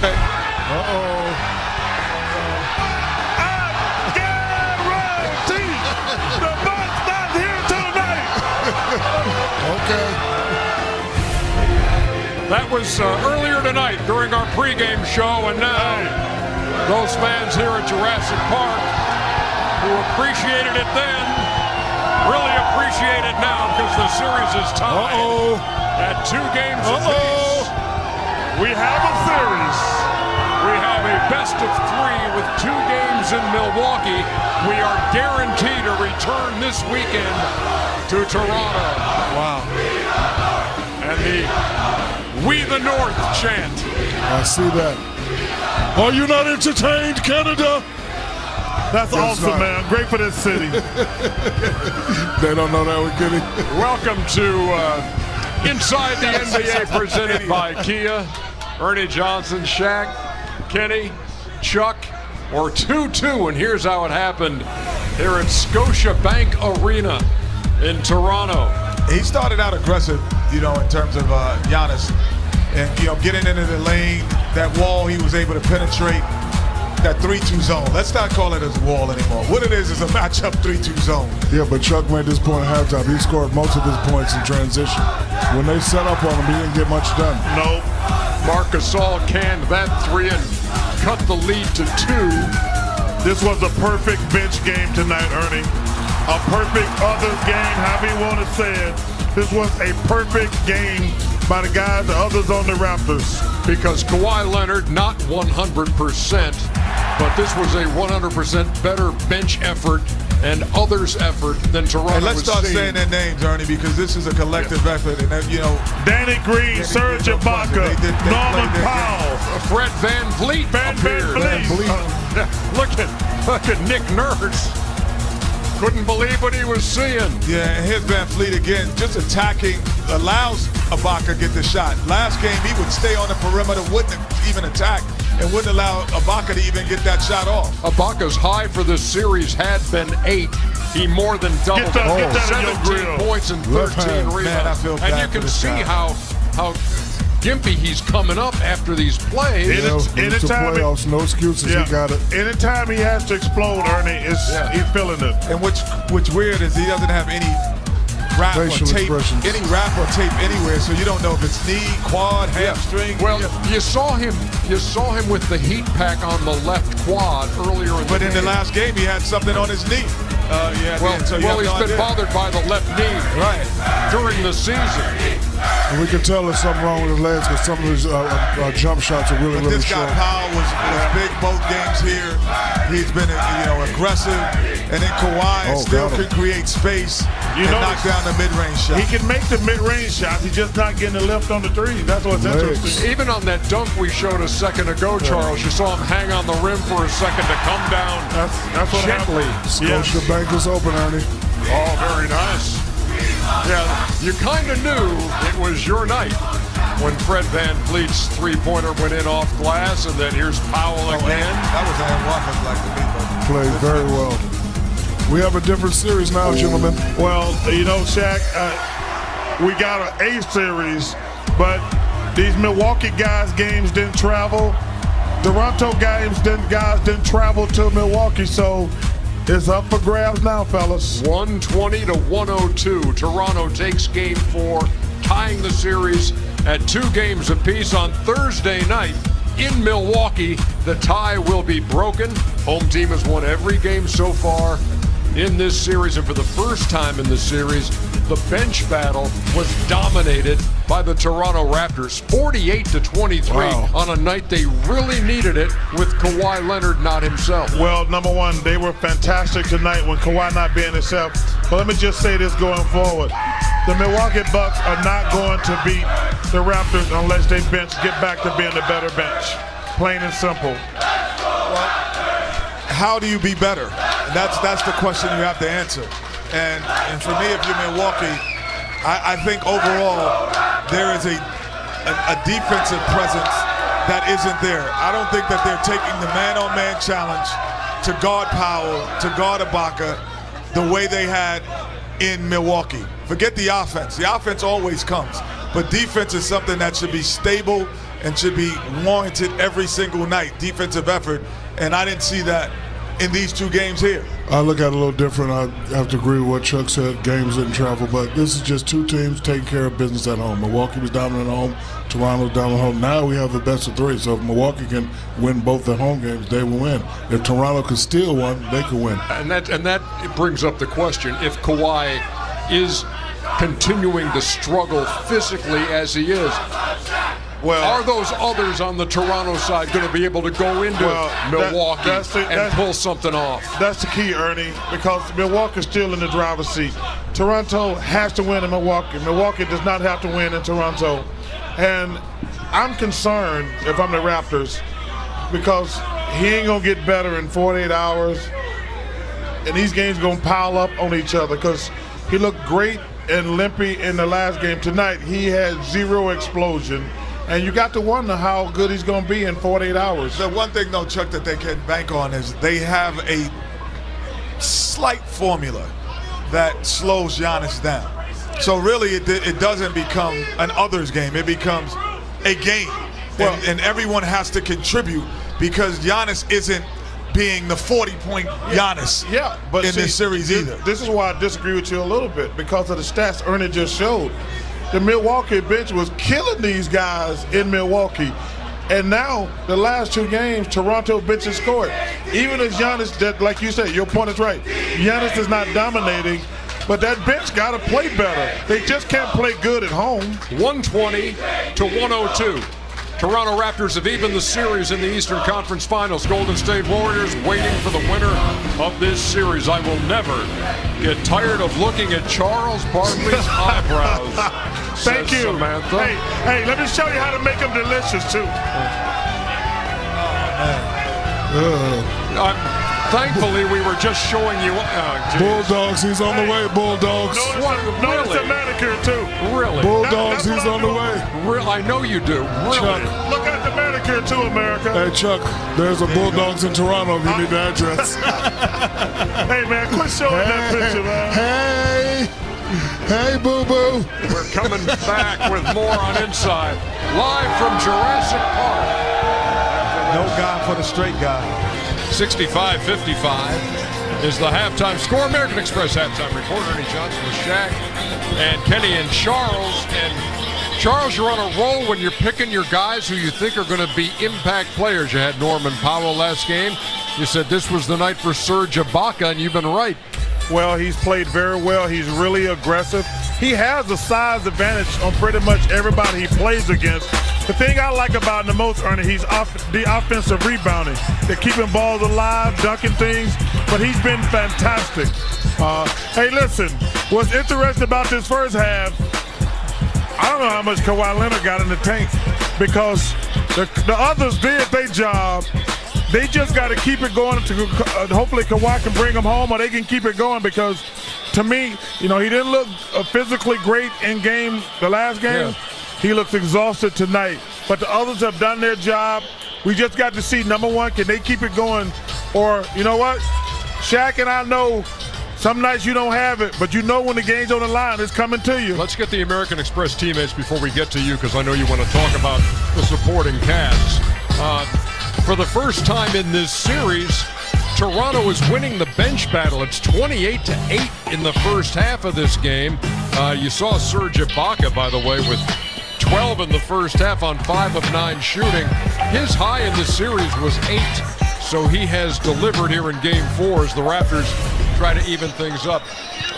Okay. Uh-oh. I guarantee the Bucks not here tonight. Okay. That was earlier tonight during our pregame show, and now those fans here at Jurassic Park who appreciated it then really appreciate it now because the series is tied at 2 games apiece. We have a series. We have a best of 3 with 2 games in Milwaukee. We are guaranteed a return this weekend to Toronto. Wow. And the "We the North" chant. I see that. Are you not entertained, Canada? That's awesome, man. Great for this city. They don't know that we're kidding. Welcome to Inside the NBA presented by Kia. Ernie Johnson, Shaq, Kenny, Chuck, or 2-2. And here's how it happened here at Scotiabank Arena in Toronto. He started out aggressive, in terms of Giannis. And, getting into the lane, that wall he was able to penetrate, that 3-2 zone. Let's not call it a wall anymore. What it is a matchup 3-2 zone. Yeah, but Chuck made this point at halftime. He scored most of his points in transition. When they set up on him, he didn't get much done. Nope. Marc Gasol canned that 3 and cut the lead to 2. This was a perfect bench game tonight, Ernie. A perfect other game, however you want to say it. This was a perfect game by the guys, the others on the Raptors. Because Kawhi Leonard, not 100%, but this was a 100% better bench effort and others' effort than Toronto. And let's start saying their names, Ernie, because this is a collective effort. And Danny Green, Serge Ibaka, Norman Powell, Fred Van Vliet. Van Vliet. Look at Nick Nurse. Couldn't believe what he was seeing. Yeah, and here's Van Vliet again, just attacking, allows Ibaka get the shot. Last game, he would stay on the perimeter, wouldn't even attack, and wouldn't allow Ibaka to even get that shot off. Ibaka's high for this series had been 8. He more than doubled it. 17 points and 13 rebounds. Man, I feel bad and you can see how gimpy he's coming up after these plays. Anytime playoffs, no excuses. He got it. Anytime he has to explode, Ernie, he's feeling it. And what's weird is he doesn't have any wrap or tape, anywhere, so you don't know if it's knee, quad, hamstring. Well, you saw him with the heat pack on the left quad earlier in the game. But in the last game, he had something on his knee. He's been bothered by the left knee during the season. And we can tell there's something wrong with his legs because some of his jump shots are really short. This guy Powell was big both games here. He's been aggressive, and then Kawhi still can create space and knock down the mid-range shot. He can make the mid-range shots. He's just not getting the lift on the threes. That's what's interesting. Even on that dunk we showed a second ago, Charles, you saw him hang on the rim for a second to come down that's what gently. Scotiabank is open, Ernie. Oh, very nice. Yeah, you kind of knew it was your night when Fred Van Vliet's three-pointer went in off glass, and then here's Powell again. That was Aaron Walker's like to me. Played very well. We have a different series now, gentlemen. Well, Shaq, we got an A series, but these Milwaukee guys' games didn't travel. Toronto guys didn't travel to Milwaukee, so it's up for grabs now, fellas. 120 to 102. Toronto takes game 4, tying the series at 2 games apiece. On Thursday night in Milwaukee, the tie will be broken. Home team has won every game so far in this series, and for the first time in the series, the bench battle was dominated by the Toronto Raptors, 48-23 on a night they really needed it with Kawhi Leonard not himself. Well, number one, they were fantastic tonight when Kawhi not being himself. But let me just say this going forward. The Milwaukee Bucks are not going to beat the Raptors unless they get back to being the better bench. Plain and simple. Well, how do you be better? That's the question you have to answer. And for me, if you're Milwaukee, I think overall there is a defensive presence that isn't there. I don't think that they're taking the man-on-man challenge to guard Powell, to guard Ibaka, the way they had in Milwaukee. Forget the offense. The offense always comes. But defense is something that should be stable and should be warranted every single night, defensive effort, and I didn't see that in these two games here. I look at it a little different. I have to agree with what Chuck said. Games didn't travel, but this is just two teams taking care of business at home. Milwaukee was dominant at home. Toronto was dominant at home. Now we have the best of three. So if Milwaukee can win both their home games, they will win. If Toronto can steal one, they can win. And that brings up the question: if Kawhi is continuing to struggle physically as he is, are those others on the Toronto side going to be able to go into Milwaukee and pull something off? That's the key, Ernie, because Milwaukee's still in the driver's seat. Toronto has to win in Milwaukee. Milwaukee does not have to win in Toronto. And I'm concerned if I'm the Raptors because he ain't going to get better in 48 hours. And these games going to pile up on each other because he looked great and limpy in the last game. Tonight, he had zero explosion. And you got to wonder how good he's going to be in 48 hours. The one thing, though, Chuck, that they can bank on is they have a slight formula that slows Giannis down. So really, it doesn't become an others game. It becomes a game. And everyone has to contribute because Giannis isn't being the 40-point Giannis in this series either. This is why I disagree with you a little bit because of the stats Ernie just showed. The Milwaukee bench was killing these guys in Milwaukee. And now, the last two games, Toronto bench has scored. Even as Giannis, like you said, your point is right. Giannis is not dominating, but that bench got to play better. They just can't play good at home. 120 to 102. Toronto Raptors have evened the series in the Eastern Conference Finals. Golden State Warriors waiting for the winner of this series. I will never get tired of looking at Charles Barkley's eyebrows. Thank you, Samantha. Hey, let me show you how to make them delicious too. Thankfully, we were just showing you. Bulldogs, he's on the way. Bulldogs. Notice the manicure too. Really? Bulldogs, he's on the way. I know you do. Really? Chuck. Look at the manicure too, America. Hey, Chuck, there's a Bulldogs in Toronto if you need the address. Hey, man, quit showing that picture, man. Hey, boo-boo. We're coming back with more on Inside. Live from Jurassic Park. No guy for the straight guy. 65-55 is the halftime score. American Express halftime reporter Ernie Johnson with Shaq and Kenny and Charles. And Charles, you're on a roll when you're picking your guys who you think are going to be impact players. You had Norman Powell last game. You said this was the night for Serge Ibaka, and you've been right. Well, he's played very well. He's really aggressive. He has a size advantage on pretty much everybody he plays against. The thing I like about him the most, Ernie, he's the offensive rebounding. They're keeping balls alive, dunking things, but he's been fantastic. Hey, listen, what's interesting about this first half, I don't know how much Kawhi Leonard got in the tank because the others did their job. They just got to keep it going. Hopefully Kawhi can bring them home or they can keep it going because, to me, he didn't look physically great in the last game. Yeah. He looks exhausted tonight. But the others have done their job. We just got to see, number one, can they keep it going? Or, you know what? Shaq and I know some nights you don't have it, but you know when the game's on the line, it's coming to you. Let's get the American Express teammates before we get to you because I know you want to talk about the supporting cast. For the first time in this series, Toronto is winning the bench battle. It's 28-8 in the first half of this game. You saw Serge Ibaka, by the way, with 12 in the first half on 5 of 9 shooting. His high in the series was 8, so he has delivered here in Game 4 as the Raptors try to even things up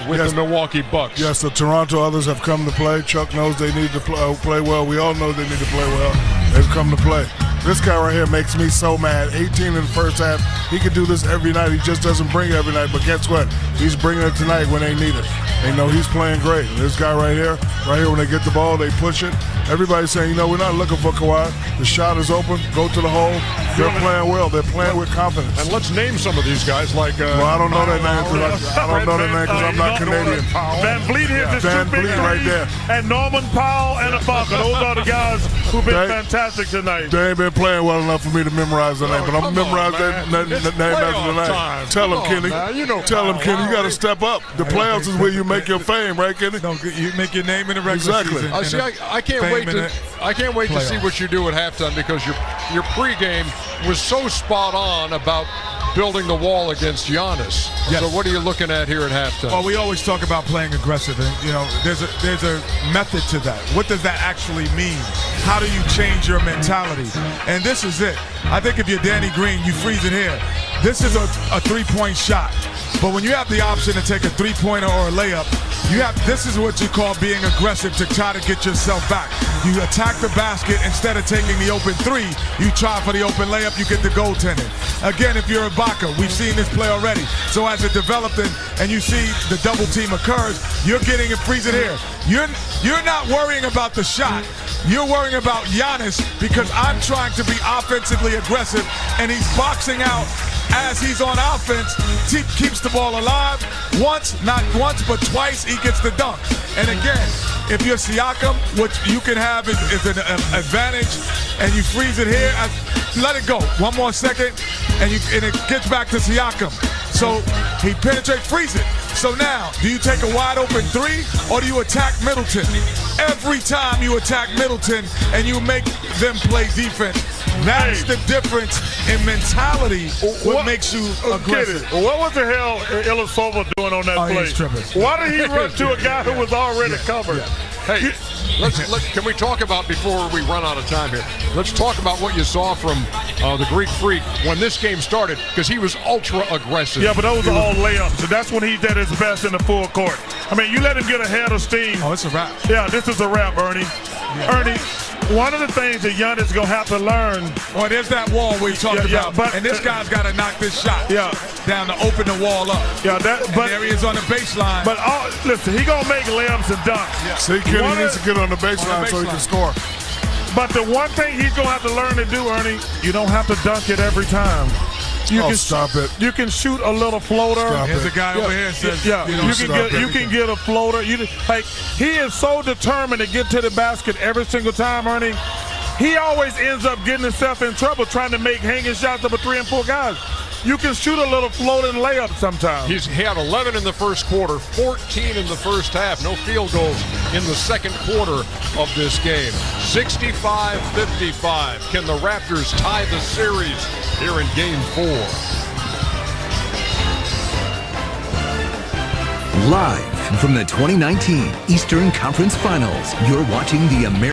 with the Milwaukee Bucks. Yes, the Toronto others have come to play. Chuck knows they need to play well. We all know they need to play well. They've come to play. This guy right here makes me so mad. 18 in the first half. He could do this every night. He just doesn't bring it every night. But guess what? He's bringing it tonight when they need it. They know he's playing great. This guy right here, when they get the ball, they push it. Everybody's saying, we're not looking for Kawhi. The shot is open. Go to the hole. They're playing well. They're playing with confidence. And let's name some of these guys like... well, I don't know that name because I'm not Canadian. Van Vliet hit the Van Vliet right there. And Norman Powell and Ibaka. Those are the guys who've been fantastic tonight. They ain't been playing well enough for me to memorize their name, but I'm gonna memorize their name after the name. Tell them, Kenny. Tell them, Kenny. You got to step up. The playoffs is where you make your fame, right, Kenny? No, you make your name in the regular season. I can't wait to see what you do at halftime, because your pregame was so spot on about building the wall against Giannis. Yes. So what are you looking at here at halftime? Well, we always talk about playing aggressive, and there's a method to that. What does that actually mean? How do you change your mentality? And this is it. I think if you're Danny Green, you freeze it here. This is a three-point shot. But when you have the option to take a three-pointer or a layup, this is what you call being aggressive to try to get yourself back. You attack the basket instead of taking the open three. You try for the open layup, you get the goaltending. Again, if you're Ibaka, we've seen this play already. So as it developed and you see the double team occurs, you're getting it freezing here. You're not worrying about the shot. You're worrying about Giannis, because I'm trying to be offensively aggressive, and he's boxing out as he's on offense. Keeps the ball alive. Not once, but twice, he gets the dunk. And again, if you're Siakam, what you can have is an advantage, and you freeze it here. Let it go. One more second, and it gets back to Siakam. So he penetrates, freeze it. So now, do you take a wide open three, or do you attack Middleton? Every time you attack Middleton and you make them play defense, that's the difference in mentality. What makes you aggressive? What was the hell Ilyasova doing on that play? He's tripping. Why did he run to a guy who was already covered? Yeah. Hey, can we talk about, before we run out of time here, let's talk about what you saw from the Greek Freak when this game started, because he was ultra aggressive. Yeah, but those are all layups, and that's when he's at his best in the full court. I mean, you let him get a head of steam. Oh, it's a wrap. Yeah, this is a wrap, Ernie. Yeah. Ernie, one of the things that Giannis is going to have to learn. Well, there's that wall we talked about. And this guy's got to knock this shot down to open the wall up. Yeah, but there he is on the baseline. But listen, he's going to make layups and dunks. Yeah. See, Kenny needs to get on the baseline so he can score. But the one thing he's going to have to learn to do, Ernie, you don't have to dunk it every time. Stop it. You can shoot a little floater. There's a guy over here that says, you can get a floater. He is so determined to get to the basket every single time, Ernie. He always ends up getting himself in trouble trying to make hanging shots over 3 and 4 guys. You can shoot a little floating layup sometimes. He had 11 in the first quarter, 14 in the first half. No field goals in the second quarter of this game. 65-55. Can the Raptors tie the series here in Game 4? Live from the 2019 Eastern Conference Finals, you're watching the American